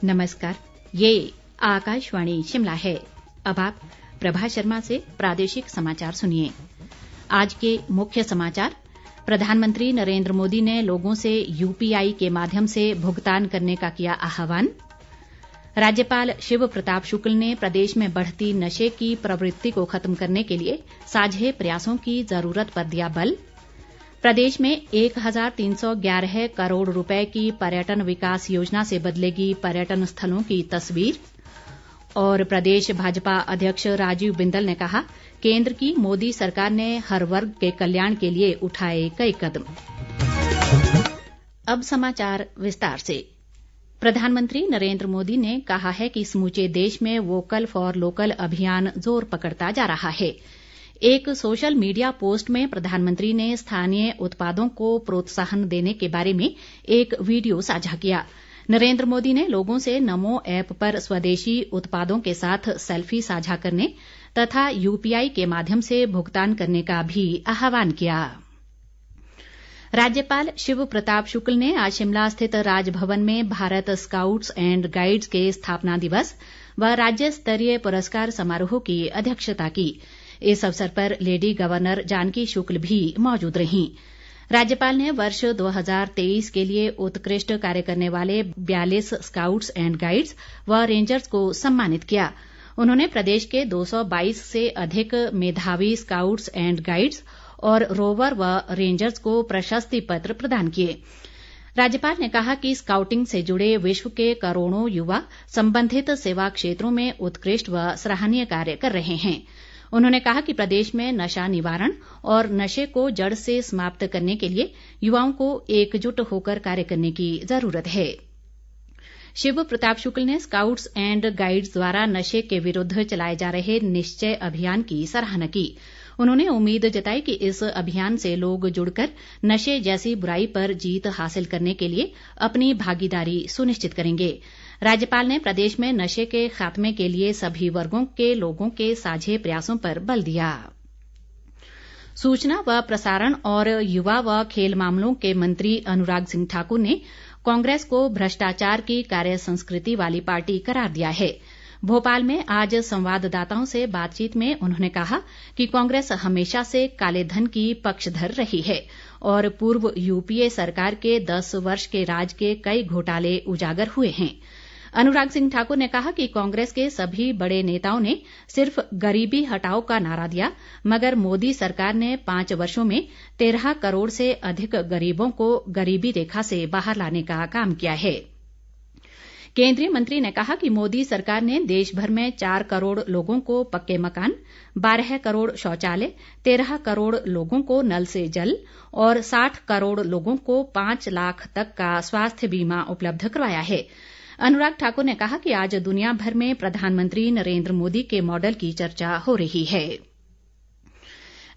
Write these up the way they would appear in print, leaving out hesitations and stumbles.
नमस्कार, ये आकाशवाणी शिमला है। अब आप प्रभा शर्मा से प्रादेशिक समाचार सुनिए। आज के मुख्य समाचार। प्रधानमंत्री नरेंद्र मोदी ने लोगों से यूपीआई के माध्यम से भुगतान करने का किया आह्वान। राज्यपाल शिव प्रताप शुक्ल ने प्रदेश में बढ़ती नशे की प्रवृत्ति को खत्म करने के लिए साझे प्रयासों की जरूरत पर दिया बल। प्रदेश में 1311 करोड़ रुपए की पर्यटन विकास योजना से बदलेगी पर्यटन स्थलों की तस्वीर। और प्रदेश भाजपा अध्यक्ष राजीव बिंदल ने कहा, केंद्र की मोदी सरकार ने हर वर्ग के कल्याण के लिए उठाए कई कदम। अब समाचार विस्तार से। प्रधानमंत्री नरेंद्र मोदी ने कहा है कि समूचे देश में वोकल फॉर लोकल अभियान जोर पकड़ता जा रहा है। एक सोशल मीडिया पोस्ट में प्रधानमंत्री ने स्थानीय उत्पादों को प्रोत्साहन देने के बारे में एक वीडियो साझा किया। नरेंद्र मोदी ने लोगों से नमो ऐप पर स्वदेशी उत्पादों के साथ सेल्फी साझा करने तथा यूपीआई के माध्यम से भुगतान करने का भी आह्वान किया। राज्यपाल शिव प्रताप शुक्ल ने आज शिमला स्थित राजभवन में भारत स्काउट्स एंड गाइड्स के स्थापना दिवस व राज्य स्तरीय पुरस्कार समारोह की अध्यक्षता की। इस अवसर पर लेडी गवर्नर जानकी शुक्ल भी मौजूद रहीं। राज्यपाल ने वर्ष 2023 के लिए उत्कृष्ट कार्य करने वाले 42 स्काउट्स एंड गाइड्स व रेंजर्स को सम्मानित किया। उन्होंने प्रदेश के 222 से अधिक मेधावी स्काउट्स एंड गाइड्स और रोवर व रेंजर्स को प्रशस्ति पत्र प्रदान किए। राज्यपाल ने कहा कि स्काउटिंग से जुड़े विश्व के करोड़ों युवा संबंधित सेवा क्षेत्रों में उत्कृष्ट व सराहनीय कार्य कर रहे हैं। उन्होंने कहा कि प्रदेश में नशा निवारण और नशे को जड़ से समाप्त करने के लिए युवाओं को एकजुट होकर कार्य करने की जरूरत है। शिव प्रताप शुक्ल ने स्काउट्स एंड गाइड्स द्वारा नशे के विरुद्ध चलाए जा रहे निश्चय अभियान की सराहना की। उन्होंने उम्मीद जताई कि इस अभियान से लोग जुड़कर नशे जैसी बुराई पर जीत हासिल करने के लिए अपनी भागीदारी सुनिश्चित करेंगे। राज्यपाल ने प्रदेश में नशे के खात्मे के लिए सभी वर्गों के लोगों के साझे प्रयासों पर बल दिया। सूचना व प्रसारण और युवा व खेल मामलों के मंत्री अनुराग सिंह ठाकुर ने कांग्रेस को भ्रष्टाचार की कार्य संस्कृति वाली पार्टी करार दिया है। भोपाल में आज संवाददाताओं से बातचीत में उन्होंने कहा कि कांग्रेस हमेशा से काले धन की पक्षधर रही है और पूर्व यूपीए सरकार के 10 वर्ष के राज के कई घोटाले उजागर हुए हैं। अनुराग सिंह ठाकुर ने कहा कि कांग्रेस के सभी बड़े नेताओं ने सिर्फ गरीबी हटाओ का नारा दिया, मगर मोदी सरकार ने 5 वर्षों में 13 करोड़ से अधिक गरीबों को गरीबी रेखा से बाहर लाने का काम किया है। केंद्रीय मंत्री ने कहा कि मोदी सरकार ने देश भर में 4 करोड़ लोगों को पक्के मकान, 12 करोड़ शौचालय, 13 करोड़ लोगों को नल से जल और 60 करोड़ लोगों को 5 लाख तक का स्वास्थ्य बीमा उपलब्ध करवाया है। अनुराग ठाकुर ने कहा कि आज दुनिया भर में प्रधानमंत्री नरेंद्र मोदी के मॉडल की चर्चा हो रही है।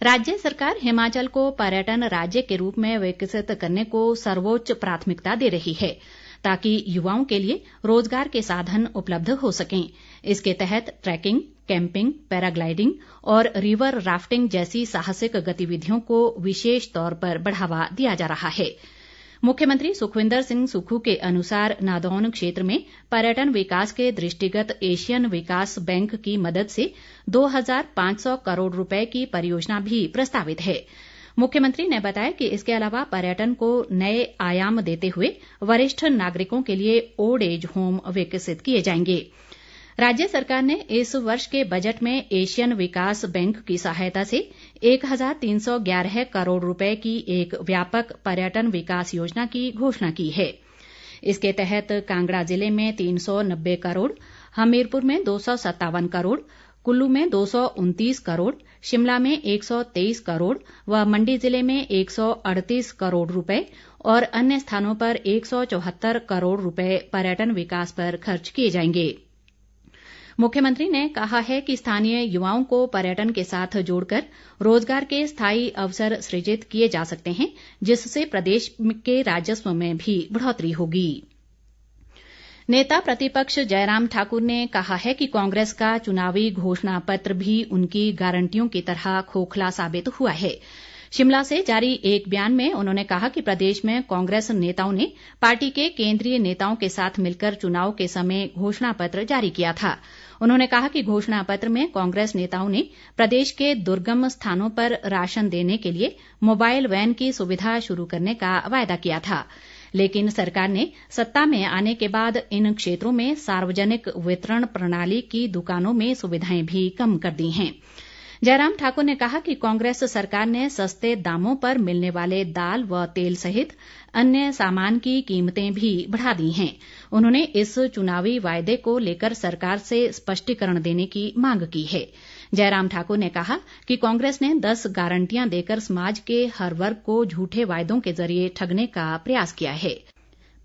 राज्य सरकार हिमाचल को पर्यटन राज्य के रूप में विकसित करने को सर्वोच्च प्राथमिकता दे रही है ताकि युवाओं के लिए रोजगार के साधन उपलब्ध हो सकें। इसके तहत ट्रैकिंग, कैंपिंग, पैराग्लाइडिंग और रिवर राफ्टिंग जैसी साहसिक गतिविधियों को विशेष तौर पर बढ़ावा दिया जा रहा है। मुख्यमंत्री सुखविंदर सिंह सुक्खू के अनुसार नादौन क्षेत्र में पर्यटन विकास के दृष्टिगत एशियन विकास बैंक की मदद से 2500 करोड़ रुपए की परियोजना भी प्रस्तावित है। मुख्यमंत्री ने बताया कि इसके अलावा पर्यटन को नए आयाम देते हुए वरिष्ठ नागरिकों के लिए ओल्ड एज होम विकसित किए जाएंगे। राज्य सरकार ने इस वर्ष के बजट में एशियन विकास बैंक की सहायता से 1311 करोड़ रुपए की एक व्यापक पर्यटन विकास योजना की घोषणा की है। इसके तहत कांगड़ा जिले में 390 करोड़, हमीरपुर में 257 करोड़, कुल्लू में 229 करोड़, शिमला में 123 करोड़ व मंडी जिले में 138 करोड़ रुपए और अन्य स्थानों पर 174 करोड़ रुपए पर्यटन विकास पर खर्च किए जाएंगे। मुख्यमंत्री ने कहा है कि स्थानीय युवाओं को पर्यटन के साथ जोड़कर रोजगार के स्थायी अवसर सृजित किए जा सकते हैं, जिससे प्रदेश के राजस्व में भी बढ़ोतरी होगी। नेता प्रतिपक्ष जयराम ठाकुर ने कहा है कि कांग्रेस का चुनावी घोषणा पत्र भी उनकी गारंटियों की तरह खोखला साबित हुआ है। शिमला से जारी एक बयान में उन्होंने कहा कि प्रदेश में कांग्रेस नेताओं ने पार्टी के केंद्रीय नेताओं के साथ मिलकर चुनाव के समय घोषणा पत्र जारी किया था। उन्होंने कहा कि घोषणा पत्र में कांग्रेस नेताओं ने प्रदेश के दुर्गम स्थानों पर राशन देने के लिए मोबाइल वैन की सुविधा शुरू करने का वायदा किया था, लेकिन सरकार ने सत्ता में आने के बाद इन क्षेत्रों में सार्वजनिक वितरण प्रणाली की दुकानों में सुविधाएं भी कम कर दी हैं। जयराम ठाकुर ने कहा कि कांग्रेस सरकार ने सस्ते दामों पर मिलने वाले दाल व तेल सहित अन्य सामान की कीमतें भी बढ़ा दी हैं। उन्होंने इस चुनावी वायदे को लेकर सरकार से स्पष्टीकरण देने की मांग की है। जयराम ठाकुर ने कहा कि कांग्रेस ने 10 गारंटियां देकर समाज के हर वर्ग को झूठे वायदों के जरिए ठगने का प्रयास किया है।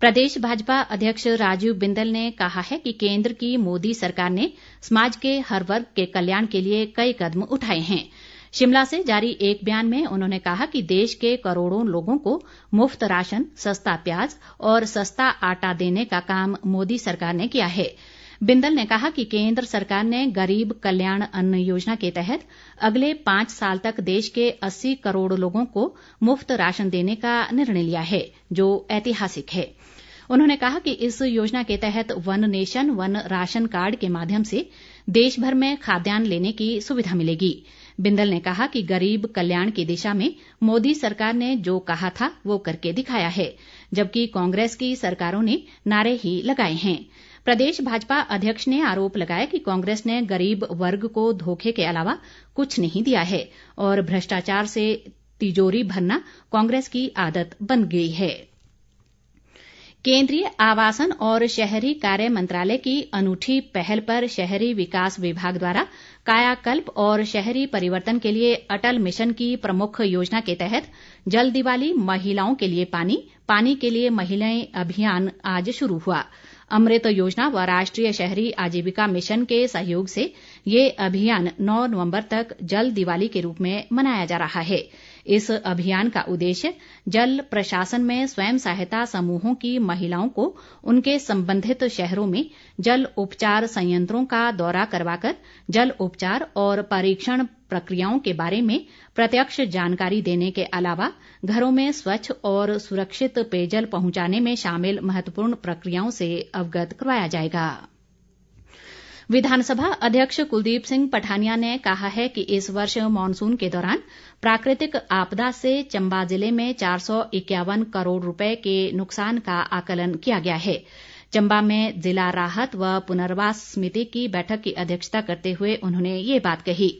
प्रदेश भाजपा अध्यक्ष राजीव बिंदल ने कहा है कि केंद्र की मोदी सरकार ने समाज के हर वर्ग के कल्याण के लिए कई कदम उठाए हैं। शिमला से जारी एक बयान में उन्होंने कहा कि देश के करोड़ों लोगों को मुफ्त राशन, सस्ता प्याज और सस्ता आटा देने का काम मोदी सरकार ने किया है। बिंदल ने कहा कि केंद्र सरकार ने गरीब कल्याण अन्न योजना के तहत अगले 5 साल तक देश के 80 करोड़ लोगों को मुफ्त राशन देने का निर्णय लिया है, जो ऐतिहासिक है। उन्होंने कहा कि इस योजना के तहत one nation one ration card के माध्यम से देश भर में खाद्यान्न लेने की सुविधा मिलेगी। बिंदल ने कहा कि गरीब कल्याण की दिशा में मोदी सरकार ने जो कहा था वो करके दिखाया है, जबकि कांग्रेस की सरकारों ने नारे ही लगाए हैं। प्रदेश भाजपा अध्यक्ष ने आरोप लगाया कि कांग्रेस ने गरीब वर्ग को धोखे के अलावा कुछ नहीं दिया है और भ्रष्टाचार से तिजोरी भरना कांग्रेस की आदत बन गई है। केंद्रीय आवासन और शहरी कार्य मंत्रालय की अनूठी पहल पर शहरी विकास विभाग द्वारा कायाकल्प और शहरी परिवर्तन के लिए अटल मिशन की प्रमुख योजना के तहत जल दिवाली महिलाओं के लिए पानी के लिए महिलाएं अभियान आज शुरू हुआ। अमृत योजना व राष्ट्रीय शहरी आजीविका मिशन के सहयोग से ये अभियान 9 नवंबर तक जल दिवाली के रूप में मनाया जा रहा है। इस अभियान का उद्देश्य जल प्रशासन में स्वयं सहायता समूहों की महिलाओं को उनके संबंधित शहरों में जल उपचार संयंत्रों का दौरा करवाकर जल उपचार और परीक्षण प्रक्रियाओं के बारे में प्रत्यक्ष जानकारी देने के अलावा घरों में स्वच्छ और सुरक्षित पेयजल पहुंचाने में शामिल महत्वपूर्ण प्रक्रियाओं से अवगत करवाया जाएगा। विधानसभा अध्यक्ष कुलदीप सिंह पठानिया ने कहा है कि इस वर्ष मॉनसून के दौरान प्राकृतिक आपदा से चंबा जिले में 451 करोड़ रुपए के नुकसान का आकलन किया गया है। चंबा में जिला राहत व पुनर्वास समिति की बैठक की अध्यक्षता करते हुए उन्होंने ये बात कही।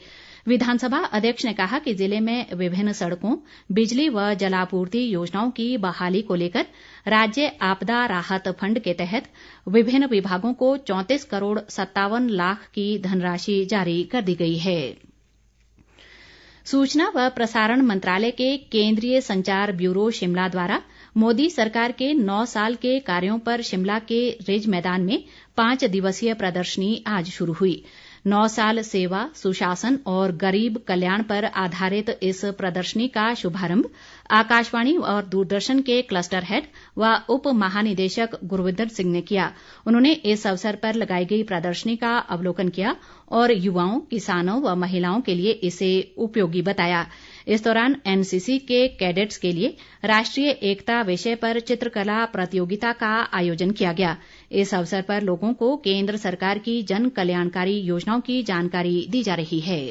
विधानसभा अध्यक्ष ने कहा कि जिले में विभिन्न सड़कों, बिजली व जलापूर्ति योजनाओं की बहाली को लेकर राज्य आपदा राहत फंड के तहत विभिन्न विभागों को 34 करोड़ 57 लाख की धनराशि जारी कर दी गई है। सूचना व प्रसारण मंत्रालय के केंद्रीय संचार ब्यूरो शिमला द्वारा मोदी सरकार के 9 साल के कार्यों पर शिमला के रिज मैदान में 5 दिवसीय प्रदर्शनी आज शुरू हुई। 9 साल सेवा, सुशासन और गरीब कल्याण पर आधारित इस प्रदर्शनी का शुभारंभ आकाशवाणी और दूरदर्शन के क्लस्टर हेड व उप महानिदेशक गुरविंदर सिंह ने किया। उन्होंने इस अवसर पर लगाई गई प्रदर्शनी का अवलोकन किया और युवाओं, किसानों व महिलाओं के लिए इसे उपयोगी बताया। इस दौरान एनसीसी के कैडेट्स के लिए राष्ट्रीय एकता विषय पर चित्रकला प्रतियोगिता का आयोजन किया गया। इस अवसर पर लोगों को केंद्र सरकार की जन कल्याणकारी योजनाओं की जानकारी दी जा रही है।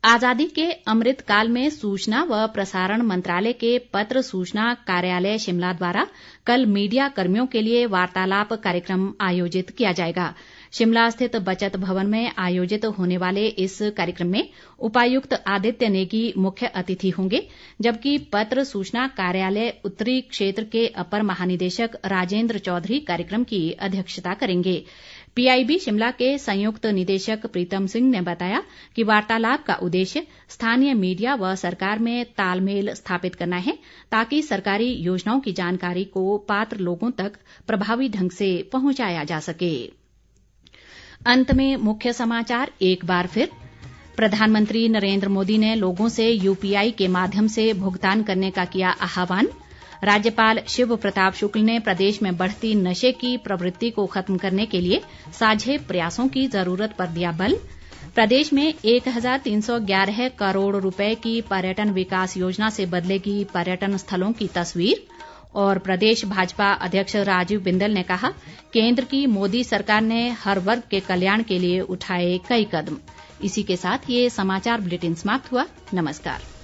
आजादी के अमृत काल में सूचना व प्रसारण मंत्रालय के पत्र सूचना कार्यालय शिमला द्वारा कल मीडिया कर्मियों के लिए वार्तालाप कार्यक्रम आयोजित किया जाएगा। शिमला स्थित बचत भवन में आयोजित होने वाले इस कार्यक्रम में उपायुक्त आदित्य नेगी मुख्य अतिथि होंगे, जबकि पत्र सूचना कार्यालय उत्तरी क्षेत्र के अपर महानिदेशक राजेंद्र चौधरी कार्यक्रम की अध्यक्षता करेंगे। पीआईबी शिमला के संयुक्त निदेशक प्रीतम सिंह ने बताया कि वार्तालाप का उद्देश्य स्थानीय मीडिया व सरकार में तालमेल स्थापित करना है, ताकि सरकारी योजनाओं की जानकारी को पात्र लोगों तक प्रभावी ढंग से पहुंचाया जा सके। अंत में मुख्य समाचार एक बार फिर। प्रधानमंत्री नरेंद्र मोदी ने लोगों से यूपीआई के माध्यम से भुगतान करने का किया आह्वान। राज्यपाल शिव प्रताप शुक्ल ने प्रदेश में बढ़ती नशे की प्रवृत्ति को खत्म करने के लिए साझे प्रयासों की जरूरत पर दिया बल। प्रदेश में 1311 करोड़ रुपए की पर्यटन विकास योजना से बदलेगी पर्यटन स्थलों की तस्वीर। और प्रदेश भाजपा अध्यक्ष राजीव बिंदल ने कहा, केंद्र की मोदी सरकार ने हर वर्ग के कल्याण के लिए उठाए कई कदम। इसी के साथ ये समाचार बुलेटिन समाप्त हुआ। नमस्कार।